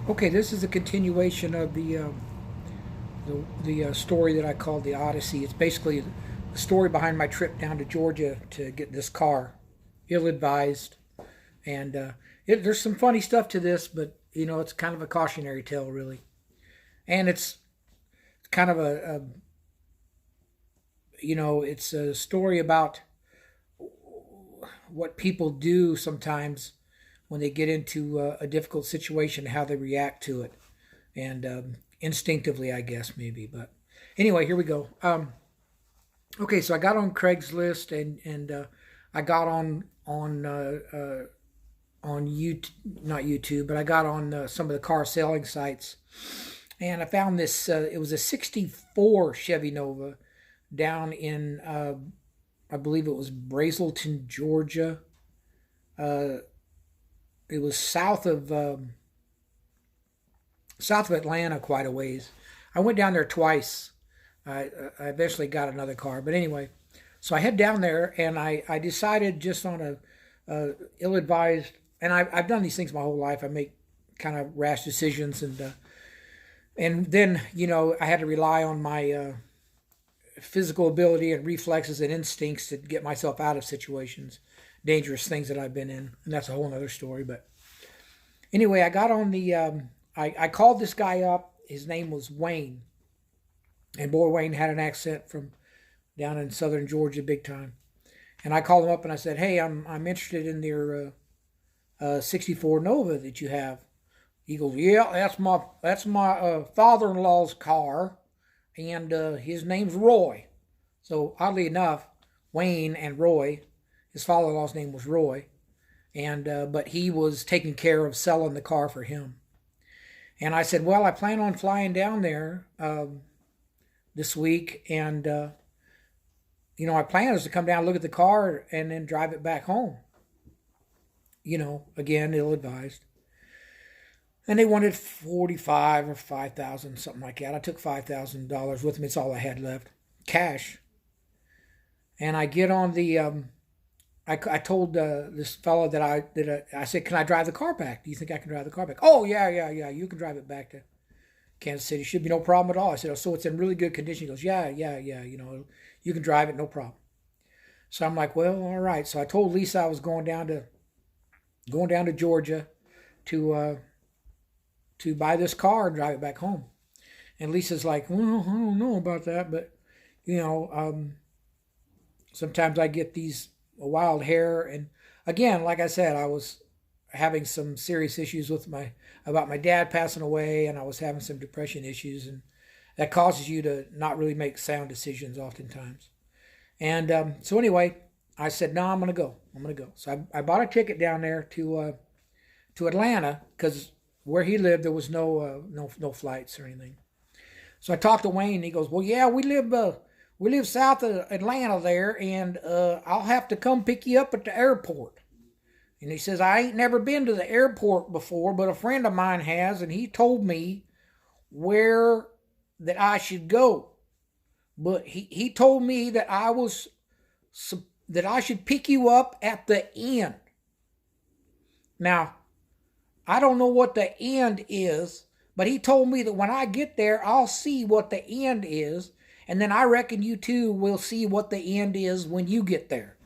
Okay, this is a continuation of the story that I called the Odyssey. It's basically the story behind my trip down to Georgia to get this car, ill-advised, and there's some funny stuff to this, but it's kind of a cautionary tale, really, and it's kind of it's a story about what people do sometimes when they get into a difficult situation, how they react to it, and instinctively, I guess maybe. But anyway, here we go. Okay, so I got on Craigslist and I got on YouTube, not YouTube, but I got on some of the car selling sites, and I found this. It was a '64 Chevy Nova down in I believe it was Brazelton, Georgia. Uh, it was south of Atlanta, quite a ways. I went down there twice. I eventually got another car, but anyway, so I head down there and I decided just on a ill-advised, and I've done these things my whole life. I make kind of rash decisions, and then I had to rely on my physical ability and reflexes and instincts to get myself out of situations, dangerous things that I've been in, and that's a whole other story. But anyway, I got on the I called this guy up. His name was Wayne, and boy, Wayne had an accent from down in southern Georgia, big time. And I called him up and I said, "Hey, I'm interested in your '64 Nova that you have." He goes, "Yeah, that's my father-in-law's car, and his name's Roy." So oddly enough, Wayne and Roy, his father-in-law's name was Roy, and but he was taking care of selling the car for him. And I said, "Well, I plan on flying down there this week, and my plan is to come down, look at the car, and then drive it back home." Again, ill-advised. And they wanted 45 or 5,000, something like that. I took $5,000 with me. It's all I had left, cash. And I get on the. I told this fellow I said, "Can I drive the car back? Do you think I can drive the car back?" "Oh, yeah, yeah, yeah. You can drive it back to Kansas City. Should be no problem at all." I said, "Oh, so it's in really good condition?" He goes, "Yeah, yeah, yeah. You can drive it, no problem." So I'm like, "Well, all right." So I told Lisa I was going down to Georgia to buy this car and drive it back home. And Lisa's like, "Well, I don't know about that, but you know, um, sometimes I get these wild hair." And again, like I said, I was having some serious issues with my about my dad passing away, and I was having some depression issues, and that causes you to not really make sound decisions oftentimes. And so anyway, I said, "No, I'm gonna go. I'm gonna go." So I bought a ticket down there to Atlanta because where he lived there was no flights or anything. So I talked to Wayne. And he goes, "Well, yeah, we live south of Atlanta there, and I'll have to come pick you up at the airport." And he says, "I ain't never been to the airport before, but a friend of mine has, and he told me where that I should go. But he told me that that I should pick you up at the end." Now, I don't know what the end is, but he told me that when I get there, I'll see what the end is, and then I reckon you too will see what the end is when you get there.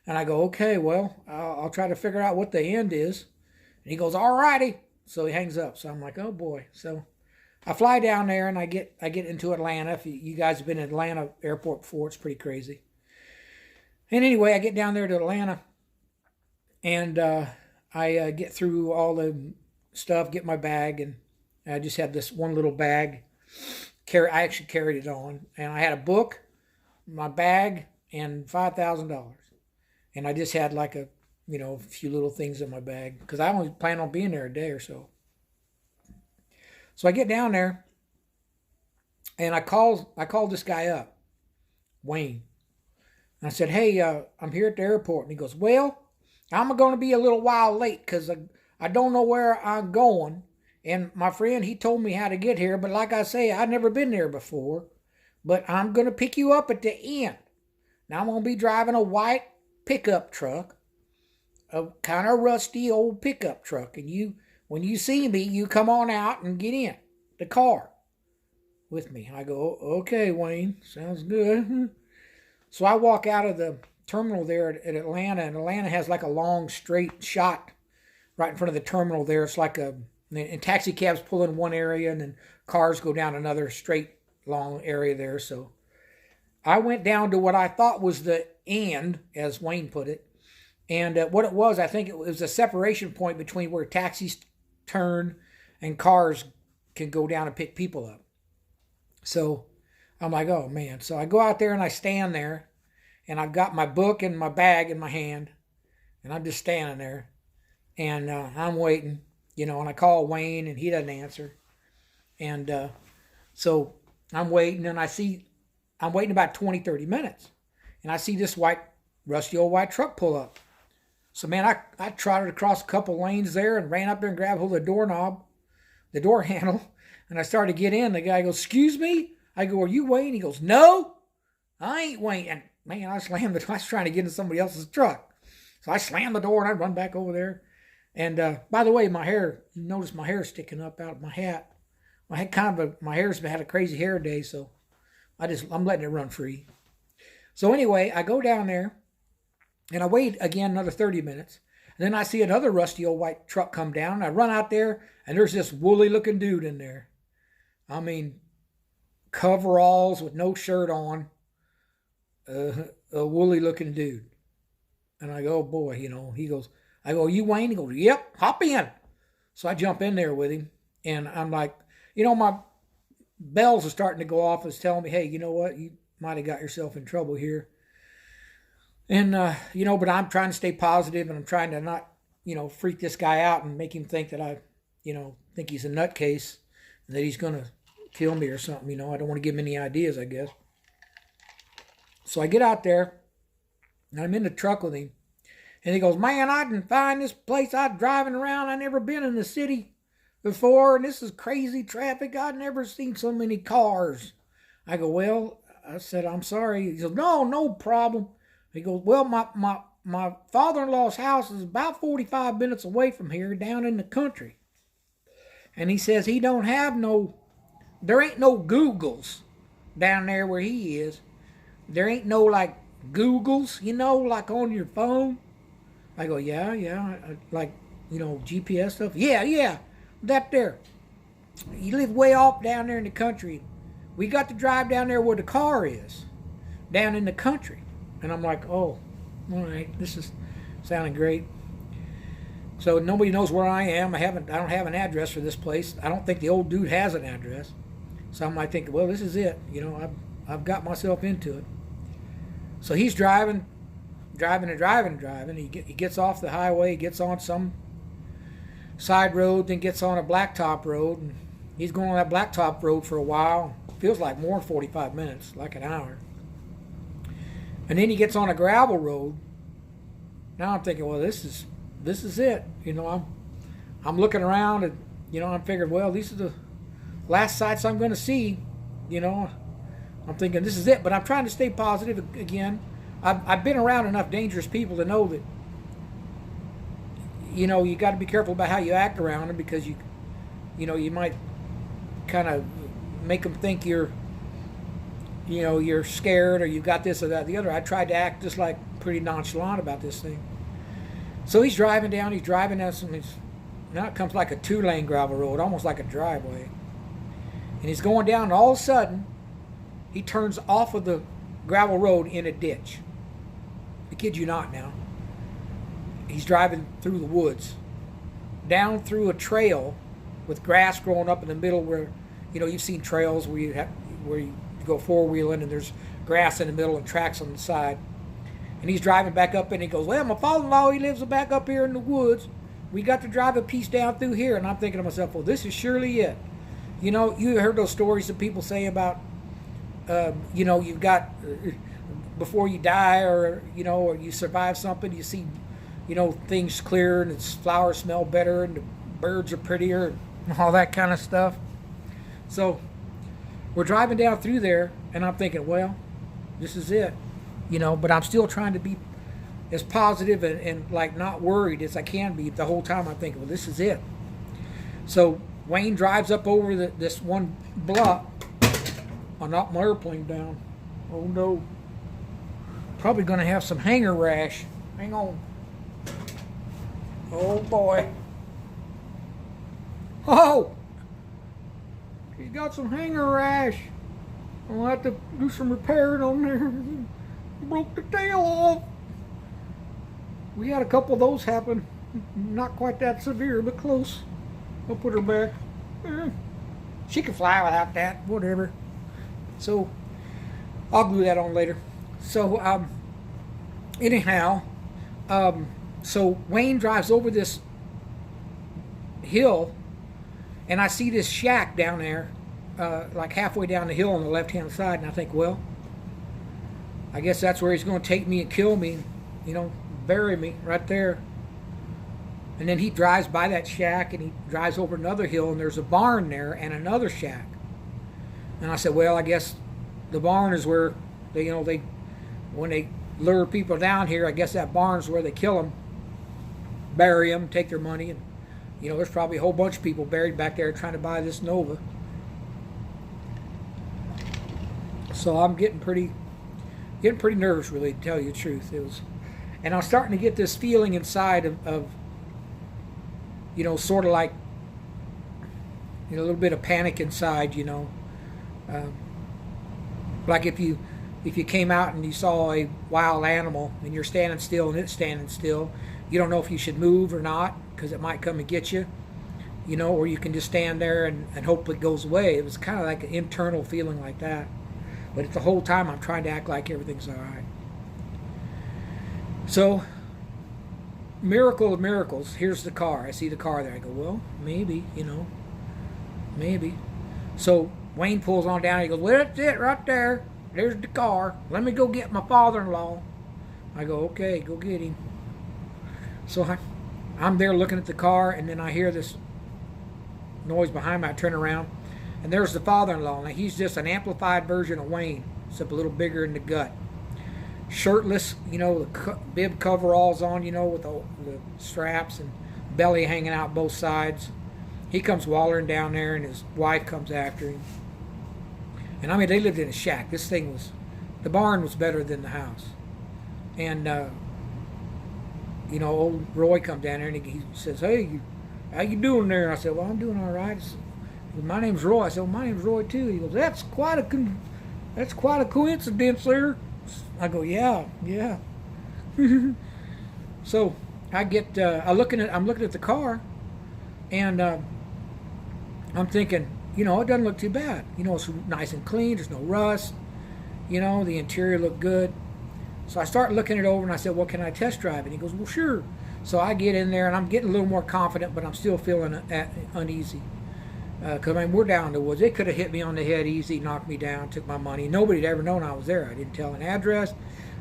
And I go, "Okay, well, I'll try to figure out what the end is." And he goes, "All righty." So he hangs up. So I'm like, "Oh boy." So I fly down there and I get into Atlanta. If you guys have been in Atlanta airport before, it's pretty crazy. And anyway, I get down there to Atlanta and I get through all the stuff, get my bag, and I just had this one little bag. I actually carried it on, and I had a book, my bag, and $5,000. And I just had like a few little things in my bag because I only plan on being there a day or so. So I get down there and I called this guy up, Wayne. And I said, "Hey, I'm here at the airport." And he goes, "Well, I'm going to be a little while late because I don't know where I'm going. And my friend, he told me how to get here. But like I say, I've never been there before. But I'm going to pick you up at the end. Now I'm going to be driving a white pickup truck, a kind of rusty old pickup truck. And when you see me, you come on out and get in the car with me. I go, okay, Wayne, sounds good. So I walk out of the terminal there at Atlanta, and Atlanta has like a long straight shot right in front of the terminal there. It's like and taxi cabs pull in one area, and then cars go down another straight long area there. So I went down to what I thought was the end, as Wayne put it. And what it was, I think it was a separation point between where taxis turn and cars can go down and pick people up. So I'm like, oh man. So I go out there and I stand there, and I've got my book and my bag in my hand, and I'm just standing there, and I'm waiting, and I call Wayne, and he doesn't answer. And so I'm waiting, and I'm waiting about 20, 30 minutes, and I see this rusty old white truck pull up. So, man, I trotted across a couple lanes there and ran up there and grabbed hold of the doorknob, the door handle, and I started to get in. The guy goes, excuse me? I go, are you Wayne? He goes, no, I ain't Wayne. And, man, I was trying to get into somebody else's truck. So I slammed the door and I run back over there. And, by the way, you notice my hair sticking up out of my hat. My hair's had a crazy hair day, so I'm letting it run free. So anyway, I go down there. And I wait again another 30 minutes. And then I see another rusty old white truck come down. And I run out there, and there's this woolly looking dude in there. I mean, coveralls with no shirt on. A woolly looking dude. And I go, oh boy, I go, you Wayne? He goes, yep, hop in. So I jump in there with him. And I'm like, my bells are starting to go off. It's telling me, hey, you know what? You might have got yourself in trouble here. And, but I'm trying to stay positive, and I'm trying to not, freak this guy out and make him think that I, think he's a nutcase and that he's going to kill me or something. I don't want to give him any ideas, I guess. So I get out there, and I'm in the truck with him. And he goes, man, I didn't find this place. I'm driving around. I never been in the city before, and this is crazy traffic. I've never seen so many cars. I go, well, I said, I'm sorry. He goes, no problem. He goes, well, my father-in-law's house is about 45 minutes away from here, down in the country. And he says there ain't no Googles down there where he is. There ain't no, like, Googles, like on your phone. I go, yeah, like, GPS stuff. Yeah, that there. You live way off down there in the country. We got to drive down there where the car is, down in the country. And I'm like, oh, all right, this is sounding great. So nobody knows where I am. I don't have an address for this place. I don't think the old dude has an address. So I'm like thinking, well, this is it. I've got myself into it. So he's driving. He gets off the highway, he gets on some side road, then gets on a blacktop road. And he's going on that blacktop road for a while. Feels like more than 45 minutes, like an hour. And then he gets on a gravel road. Now I'm thinking, well, this is it. I'm looking around, and I'm figuring, well, these are the last sights I'm going to see. I'm thinking this is it, but I'm trying to stay positive again. I've been around enough dangerous people to know that you got to be careful about how you act around them, because you might kind of make them think you're scared, or you've got this or that, the other. I tried to act just like pretty nonchalant about this thing. So he's driving down now it comes like a 2-lane gravel road, almost like a driveway. And he's going down, and all of a sudden, he turns off of the gravel road in a ditch. I kid you not now. He's driving through the woods, down through a trail with grass growing up in the middle where, you've seen trails where you go four-wheeling and there's grass in the middle and tracks on the side. And he's driving back up, and he goes, well, my father-in-law, he lives back up here in the woods. We got to drive a piece down through here. And I'm thinking to myself, well, this is surely it. You heard those stories that people say about, you've got, before you die, or you survive something, you see, things clear, and its flowers smell better, and the birds are prettier, and all that kind of stuff. So we're driving down through there, and I'm thinking, well, this is it, but I'm still trying to be as positive and like not worried as I can be the whole time. I'm thinking, well, this is it. So Wayne drives up over this one bluff. I knocked my airplane down. Oh no. Probably going to have some hanger rash. Hang on. Oh boy. Oh! He's got some hanger rash. I'll have to do some repairing on there. Broke the tail off. We had a couple of those happen. Not quite that severe, but close. I'll put her back. She can fly without that, whatever. So, I'll glue that on later. So, anyhow, so Wayne drives over this hill, and I see this shack down there, like halfway down the hill on the left-hand side, and I think, well, I guess that's where he's going to take me and kill me, you know, bury me right there. And then he drives by that shack, and he drives over another hill, and there's a barn there and another shack. And I said, well, I guess the barn is where they, when they lure people down here, I guess that barn's where they kill them, bury them, take their money, and there's probably a whole bunch of people buried back there trying to buy this Nova. So I'm getting pretty nervous, really, to tell you the truth. And I was starting to get this feeling inside of sort of like, a little bit of panic inside, like if you came out and you saw a wild animal and you're standing still and it's standing still, you don't know if you should move or not because it might come and get you, or you can just stand there and hope it goes away. It was kind of like an internal feeling like that. But the whole time I'm trying to act like everything's all right. So, miracle of miracles, here's the car. I see the car there. I go, well, maybe, maybe. So Wayne pulls on down. He goes, well, that's it right there. There's the car. Let me go get my father-in-law. I go, okay, go get him. So I'm there looking at the car, and then I hear this noise behind me. I turn around, and there's the father-in-law. Now, he's just an amplified version of Wayne, except a little bigger in the gut. Shirtless, the bib coveralls on, with the straps and belly hanging out both sides. He comes wallering down there, and his wife comes after him. And I mean, they lived in a shack. The barn was better than the house. And, old Roy comes down there, and he says, hey, how you doing there? I said, well, I'm doing all right. My name's Roy. I said, well, my name's Roy, too. He goes, that's quite a coincidence there. I go, yeah. So I'm looking at the car, and I'm thinking, it doesn't look too bad. It's nice and clean. There's no rust. The interior looked good. So I start looking it over, and I said, well, can I test drive it? And he goes, well, sure. So I get in there, and I'm getting a little more confident, but I'm still feeling uneasy. Because we're down in the woods. They could have hit me on the head easy, knocked me down, took my money. Nobody had ever known I was there. I didn't tell an address.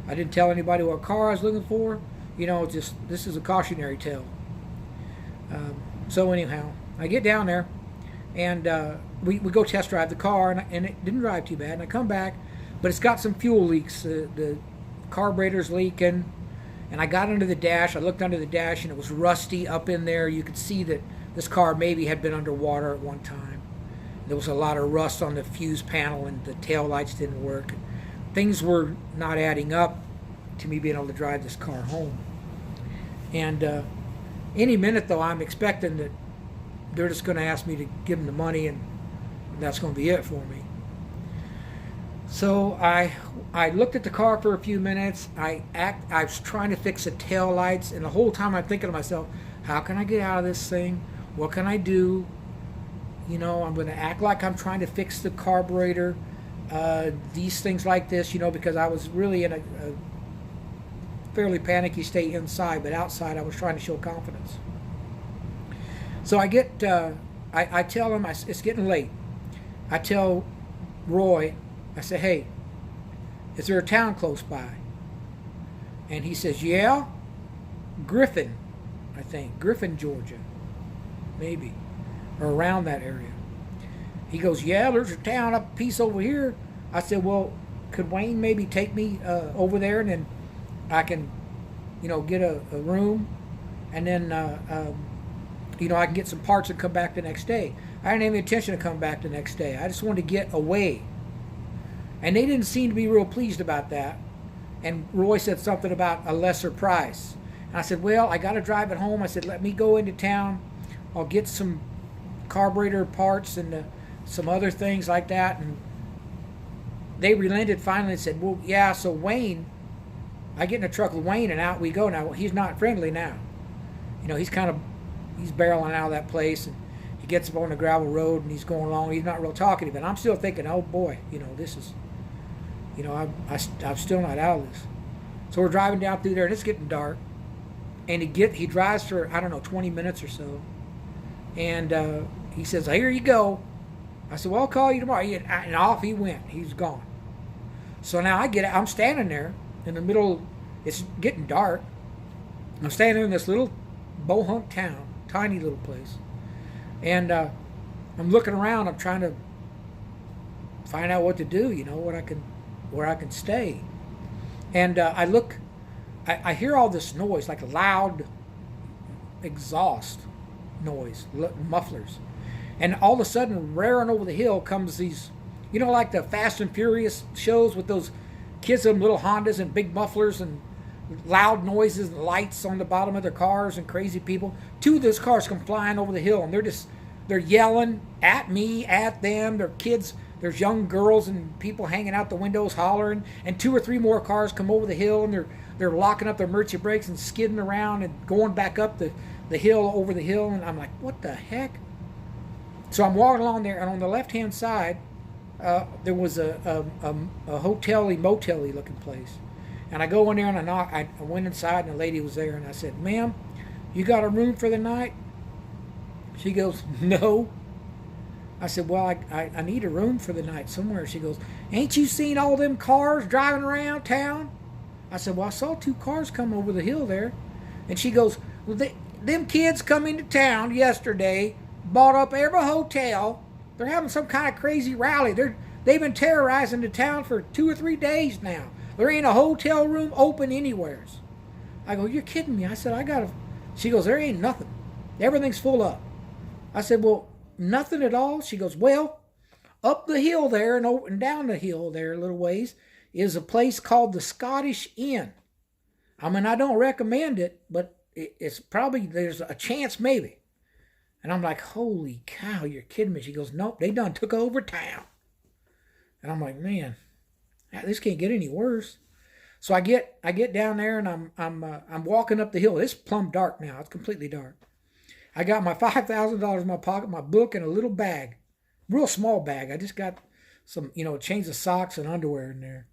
I didn't tell anybody what car I was looking for. This is a cautionary tale. So anyhow, I get down there, and we go test drive the car, and it didn't drive too bad. And I come back, but it's got some fuel leaks. The carburetor's leaking, and I got under the dash. I looked under the dash, and it was rusty up in there. You could see that this car maybe had been underwater at one time. There was a lot of rust on the fuse panel, and the tail lights didn't work. Things were not adding up to me being able to drive this car home. And any minute, though, I'm expecting that they're just going to ask me to give them the money, and that's going to be it for me. So I looked at the car for a few minutes. I was trying to fix the tail lights, and the whole time I'm thinking to myself, how can I get out of this thing? What can I do? I'm going to act like I'm trying to fix the carburetor. These things like this, because I was really in a fairly panicky state inside, but outside I was trying to show confidence. So I tell him, it's getting late. I tell Roy, I say, hey, is there a town close by? And he says, yeah, Griffin, I think, Griffin, Georgia. Maybe, or around that area. He goes, yeah, there's a town up a piece over here. I said, well, could Wayne maybe take me over there, and then I can, get a room, and then I can get some parts and come back the next day. I didn't have any intention of coming back the next day. I just wanted to get away. And they didn't seem to be real pleased about that. And Roy said something about a lesser price. And I said, well, I got to drive it home. I said, let me go into town. I'll get some carburetor parts and some other things like that. And they relented finally and said, well, yeah, so Wayne, I get in a truck with Wayne and out we go. Now, he's not friendly now. He's barreling out of that place, and he gets up on the gravel road and he's going along. He's not real talkative. And I'm still thinking, oh boy, this is, I'm still not out of this. So we're driving down through there and it's getting dark. And he drives for, I don't know, 20 minutes or so. And he says, here you go. I said, well, I'll call you tomorrow. And off he went. He's gone. So now I'm standing there in the middle. It's getting dark. I'm standing there in this little bohunk town, tiny little place. And I'm looking around. I'm trying to find out what to do, where I can stay. And I look, I hear all this noise, like a loud exhaust noise, mufflers. And all of a sudden, raring over the hill comes these, like the Fast and Furious shows with those kids in little Hondas and big mufflers and loud noises and lights on the bottom of their cars and crazy people. Two of those cars come flying over the hill, and they're yelling at me, at them. They're kids. There's young girls and people hanging out the windows hollering, and two or three more cars come over the hill, and they're locking up their emergency brakes and skidding around and going back up the hill, over the hill. And I'm like, what the heck? So I'm walking along there, and on the left-hand side, there was a hotel-y, motel-y looking place. And I go in there and I knock. I went inside, and the lady was there, and I said, ma'am, you got a room for the night? She goes, no. I said, well, I need a room for the night somewhere. She goes, ain't you seen all them cars driving around town? I said, well, I saw two cars come over the hill there. And she goes, well, them kids come into town yesterday, bought up every hotel. They're having some kind of crazy rally. They've been terrorizing the town for 2 or 3 days now. There ain't a hotel room open anywheres. I go, you're kidding me. I said, She goes, there ain't nothing. Everything's full up. I said, well, nothing at all? She goes, well, up the hill there and down the hill there a little ways is a place called the Scottish Inn. I mean, I don't recommend it, but it's probably, there's a chance maybe. And I'm like, holy cow, you're kidding me. She goes, nope, they done took over town. And I'm like, man, this can't get any worse. So I get down there, and I'm walking up the hill. It's plumb dark now. It's completely dark. I got my $5,000 in my pocket, my book, and a little bag, real small bag. I just got some, chains of socks and underwear in there.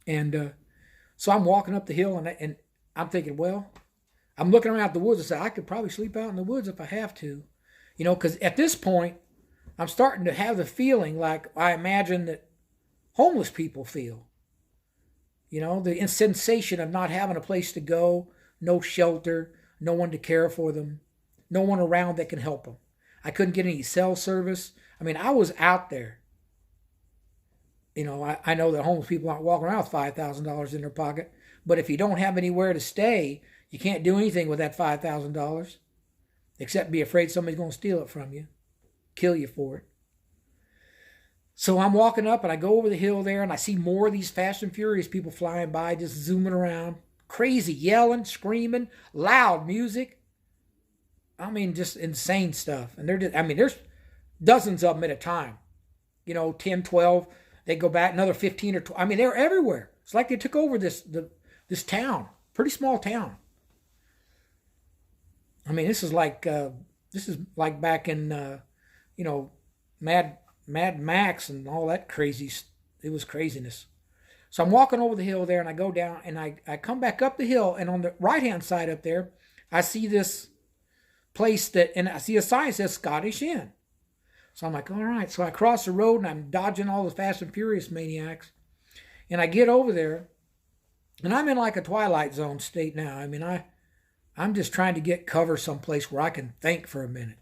And so I'm walking up the hill, and I'm thinking, well, I'm looking around the woods and say, I could probably sleep out in the woods if I have to, because at this point, I'm starting to have the feeling like I imagine that homeless people feel. The sensation of not having a place to go, no shelter, no one to care for them, no one around that can help them. I couldn't get any cell service. I mean, I was out there. I know that homeless people aren't walking around with $5,000 in their pocket, but if you don't have anywhere to stay, you can't do anything with that $5,000 except be afraid somebody's going to steal it from you, kill you for it. So I'm walking up, and I go over the hill there, and I see more of these Fast and Furious people flying by, just zooming around, crazy, yelling, screaming, loud music. I mean, just insane stuff. And there's dozens of them at a time. 10, 12. They go back another 15 or 20. I mean, they're everywhere. It's like they took over this town, pretty small town. I mean, this is like back in Mad Max and all that crazy. It was craziness. So I'm walking over the hill there, and I go down, and I come back up the hill, and on the right-hand side up there, I see this place and I see a sign that says Scottish Inn. So I'm like, all right. So I cross the road, and I'm dodging all the Fast and Furious maniacs. And I get over there, and I'm in like a Twilight Zone state now. I mean, I'm just trying to cover someplace where I can think for a minute,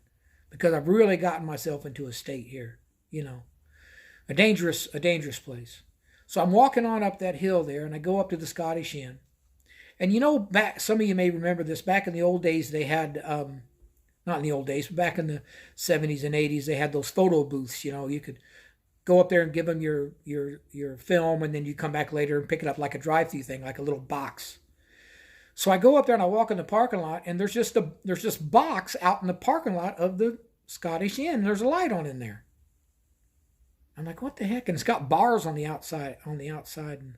because I've really gotten myself into a state here, a dangerous place. So I'm walking on up that hill there, and I go up to the Scottish Inn. And back, some of you may remember this, back in the old days, they had not in the old days, but back in the 70s and 80s, they had those photo booths. You could go up there and give them your film, and then you come back later and pick it up like a drive-through thing, like a little box. So I go up there and I walk in the parking lot, and there's this box out in the parking lot of the Scottish Inn. There's a light on in there. I'm like, what the heck? And it's got bars on the outside. And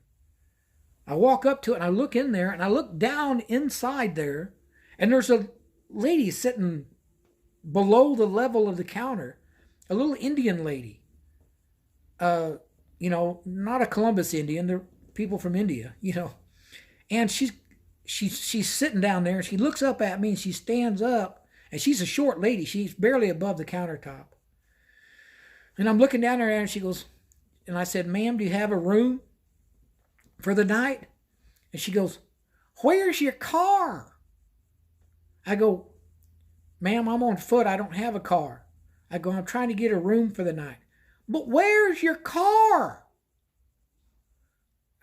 I walk up to it and I look in there and I look down inside there, and there's a lady sitting below the level of the counter, a little Indian lady. Not a Columbus Indian. They're people from India, and she's sitting down there, and she looks up at me, and she stands up, and she's a short lady. She's barely above the countertop. And I'm looking down there, and she goes, and I said, ma'am, do you have a room for the night? And she goes, where's your car? I go, ma'am, I'm on foot. I don't have a car. I go, I'm trying to get a room for the night. But where's your car?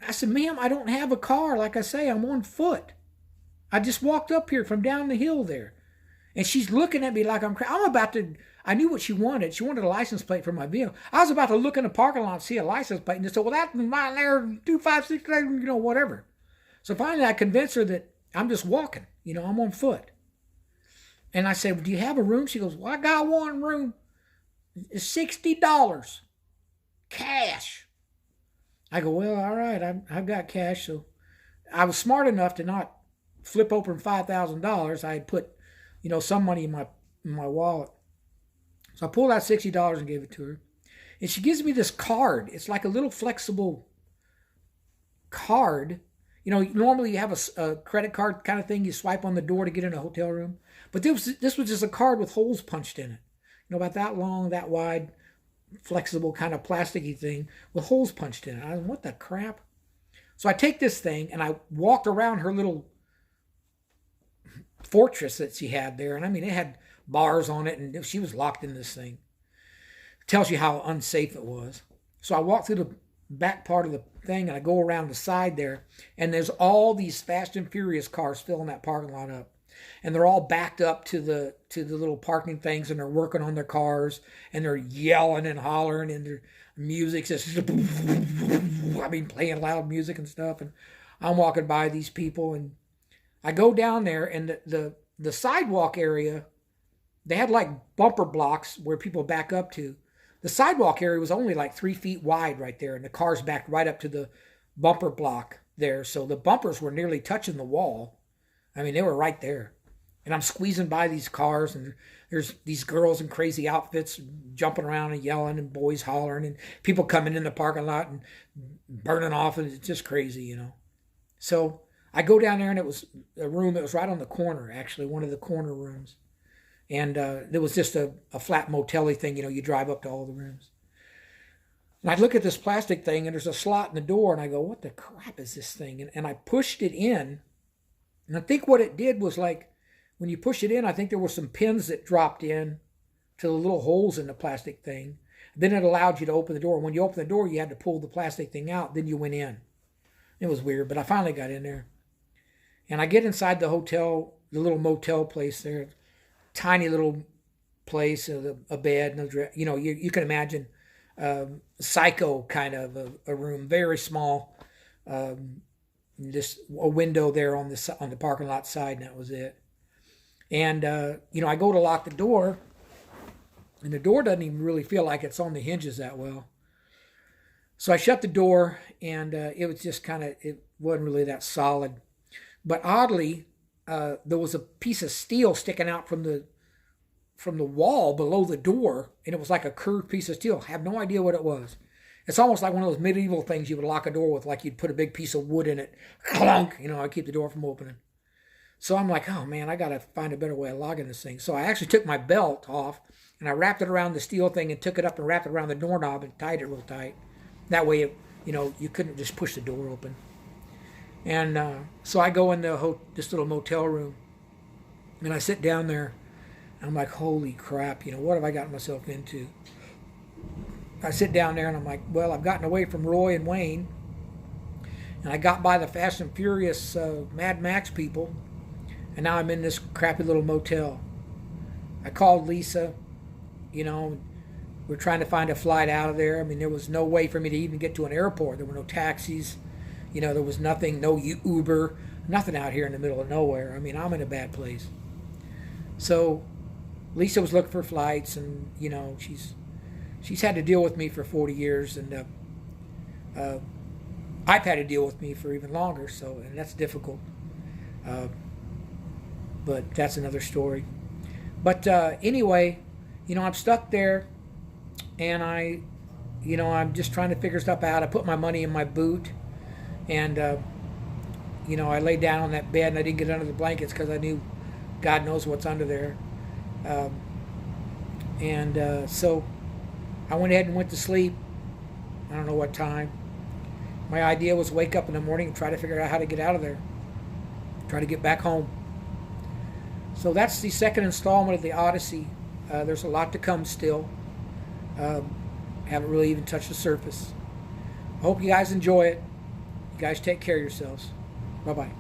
I said, ma'am, I don't have a car. Like I say, I'm on foot. I just walked up here from down the hill there. And she's looking at me like I'm crazy. I knew what she wanted. She wanted a license plate for my vehicle. I was about to look in the parking lot and see a license plate. And they said, well, that's mine there, 256, whatever. So finally I convinced her that I'm just walking. I'm on foot. And I said, well, do you have a room? She goes, well, I got one room. It's $60. Cash. I go, well, all right, I've got cash. So I was smart enough to not flip open $5,000. I had put, some money in my wallet. So I pulled out $60 and gave it to her. And she gives me this card. It's like a little flexible card. Normally you have a credit card kind of thing. You swipe on the door to get in a hotel room. But this was just a card with holes punched in it. About that long, that wide, flexible kind of plasticky thing with holes punched in it. I was, what the crap? So I take this thing and I walked around her little fortress that she had there. And I mean, it had bars on it, and she was locked in this thing. It tells you how unsafe it was. So I walked through the back part of the thing and I go around the side there, and there's all these Fast and Furious cars filling that parking lot up. And they're all backed up to the little parking things, and they're working on their cars, and they're yelling and hollering, and their music's just, playing loud music and stuff. And I'm walking by these people, and I go down there, and the sidewalk area, they had like bumper blocks where people back up to. The sidewalk area was only like 3 feet wide right there, and the cars backed right up to the bumper block there. So the bumpers were nearly touching the wall. They were right there. And I'm squeezing by these cars, and there's these girls in crazy outfits jumping around and yelling, and boys hollering, and people coming in the parking lot and burning off, and it's just crazy, So I go down there, and it was a room that was right on the corner, actually, one of the corner rooms. And there was just a flat motel-y thing, you drive up to all the rooms. And I look at this plastic thing, and there's a slot in the door, and I go, what the crap is this thing? And I pushed it in, and I think what it did was like, when you push it in, I think there were some pins that dropped in to the little holes in the plastic thing. Then it allowed you to open the door. When you open the door, you had to pull the plastic thing out. Then you went in. It was weird, but I finally got in there. And I get inside the hotel, the little motel place there. Tiny little place, a bed, you can imagine psycho kind of a room, very small. Just a window there on the parking lot side, and that was it. And, I go to lock the door, and the door doesn't even really feel like it's on the hinges that well. So I shut the door, and it was just it wasn't really that solid. But oddly, there was a piece of steel sticking out from the wall below the door, and it was like a curved piece of steel. I have no idea what it was. It's almost like one of those medieval things you would lock a door with, like you'd put a big piece of wood in it. Clunk! I keep the door from opening. So I'm like, oh man, I got to find a better way of locking this thing. So I actually took my belt off, and I wrapped it around the steel thing and took it up and wrapped it around the doorknob and tied it real tight. That way, you couldn't just push the door open. And so I go in this little motel room, and I sit down there, and I'm like, holy crap, what have I gotten myself into? I sit down there, and I'm like, well, I've gotten away from Roy and Wayne, and I got by the Fast and Furious Mad Max people, and now I'm in this crappy little motel. I called Lisa, you know, we're trying to find a flight out of there. I mean, there was no way for me to even get to an airport. There were no taxis. You know, there was nothing, no Uber, nothing out here in the middle of nowhere. I mean, I'm in a bad place. So Lisa was looking for flights, and you know, she's had to deal with me for 40 years, and I've had to deal with me for even longer. So, and that's difficult. Uh, but that's another story. But anyway, you know, I'm stuck there, and I'm just trying to figure stuff out. I put my money in my boot, and you know, I laid down on that bed, and I didn't get under the blankets because I knew God knows what's under there. So I went ahead and went to sleep. I don't know what time. My idea was wake up in the morning and try to figure out how to get out of there, try to get back home. So that's the second installment of the Odyssey. There's a lot to come still. Haven't really even touched the surface. I hope you guys enjoy it. You guys take care of yourselves. Bye-bye.